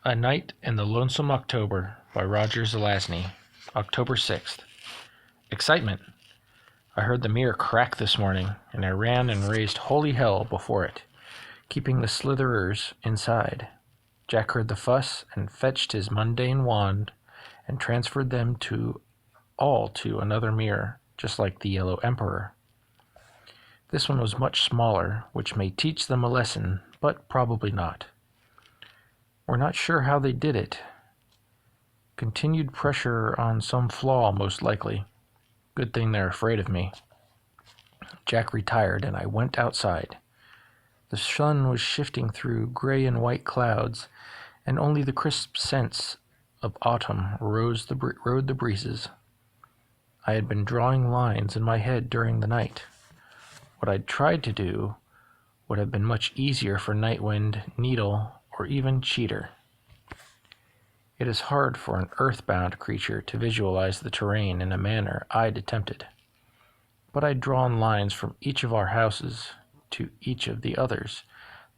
A Night in the Lonesome October by Roger Zelazny. October 6th. Excitement! I heard the mirror crack this morning, and I ran and raised holy hell before it, keeping the slitherers inside. Jack heard the fuss and fetched his mundane wand and transferred them all to another mirror, just like the Yellow Emperor. This one was much smaller, which may teach them a lesson, but probably not. We're not sure how they did it. Continued pressure on some flaw, most likely. Good thing they're afraid of me. Jack retired, and I went outside. The sun was shifting through gray and white clouds, and only the crisp scents of autumn rode the breezes. I had been drawing lines in my head during the night. What I'd tried to do would have been much easier for Nightwind, Needle, or even Cheater. It is hard for an earthbound creature to visualize the terrain in a manner I'd attempted. But I'd drawn lines from each of our houses to each of the others.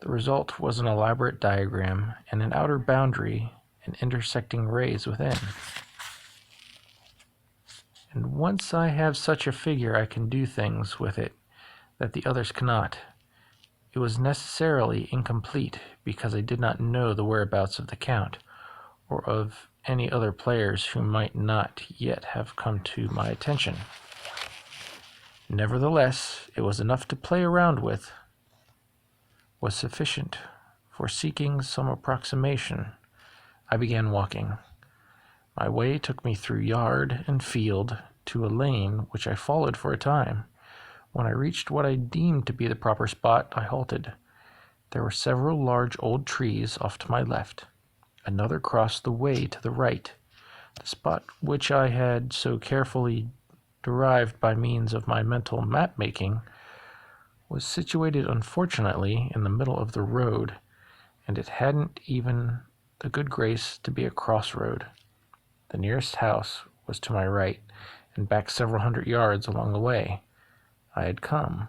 The result was an elaborate diagram and an outer boundary and intersecting rays within. And once I have such a figure, I can do things with it that the others cannot. It was necessarily incomplete because I did not know the whereabouts of the Count, or of any other players who might not yet have come to my attention. Nevertheless, it was enough to play around with, was sufficient for seeking some approximation. I began walking. My way took me through yard and field to a lane which I followed for a time. When I reached what I deemed to be the proper spot, I halted. There were several large old trees off to my left. Another crossed the way to the right. The spot which I had so carefully derived by means of my mental map-making was situated, unfortunately, in the middle of the road, and it hadn't even the good grace to be a crossroad. The nearest house was to my right, and back several hundred yards along the way I had come.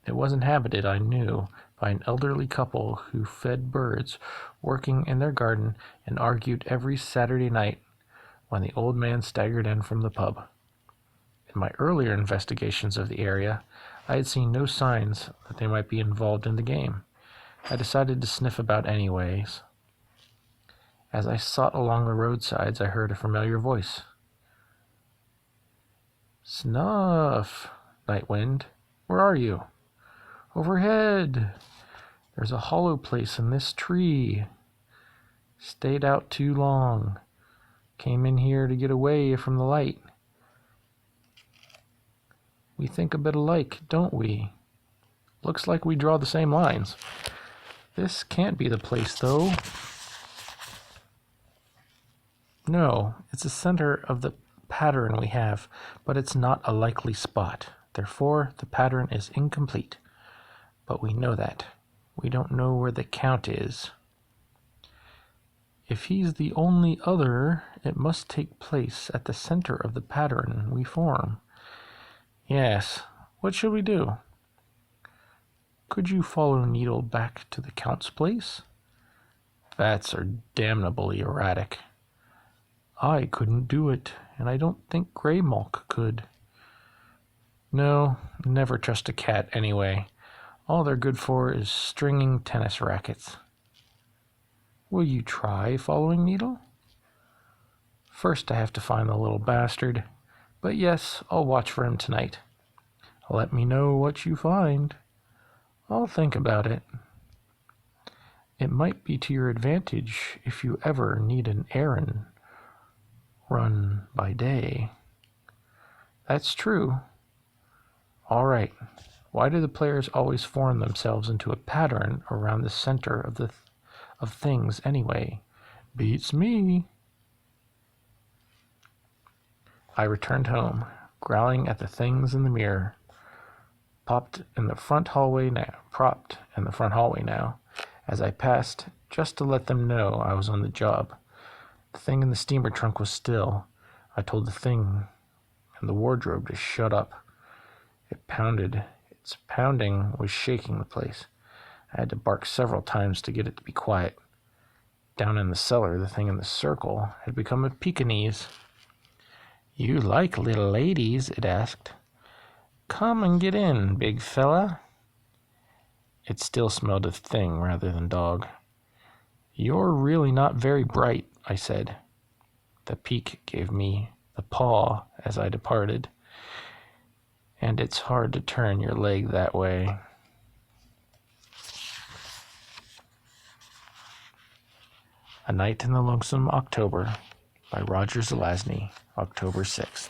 It was inhabited, I knew, by an elderly couple who fed birds, working in their garden, and argued every Saturday night when the old man staggered in from the pub. In my earlier investigations of the area, I had seen no signs that they might be involved in the game. I decided to sniff about anyways. As I sought along the roadsides, I heard a familiar voice. "Snuff, Nightwind, where are you?" "Overhead. There's a hollow place in this tree. Stayed out too long. Came in here to get away from the light. We think a bit alike, don't we? Looks like we draw the same lines. This can't be the place, though. No, it's the center of the pattern we have, but it's not a likely spot. Therefore, the pattern is incomplete. But we know that. We don't know where the Count is. If he's the only other, it must take place at the center of the pattern we form. Yes, what should we do? Could you follow Needle back to the Count's place? Bats are damnably erratic. I couldn't do it, and I don't think Greymalk could. No, never trust a cat anyway. All they're good for is stringing tennis rackets. Will you try following Needle? First I have to find the little bastard. But yes, I'll watch for him tonight. Let me know what you find. I'll think about it. It might be to your advantage if you ever need an errand run by day. That's true. All right. Why do the players always form themselves into a pattern around the center of things anyway? Beats me. I returned home, growling at the things in the mirror. Propped in the front hallway now, as I passed, just to let them know I was on the job. The thing in the steamer trunk was still. I told the thing in the wardrobe to shut up. It pounded. Its pounding was shaking the place. I had to bark several times to get it to be quiet. Down in the cellar, the thing in the circle had become a Pekingese. "You like little ladies?" it asked. "Come and get in, big fella." It still smelled of thing rather than dog. "You're really not very bright," I said. The Peak gave me the paw as I departed. "And it's hard to turn your leg that way." A Night in the Lonesome October by Roger Zelazny, October 6th.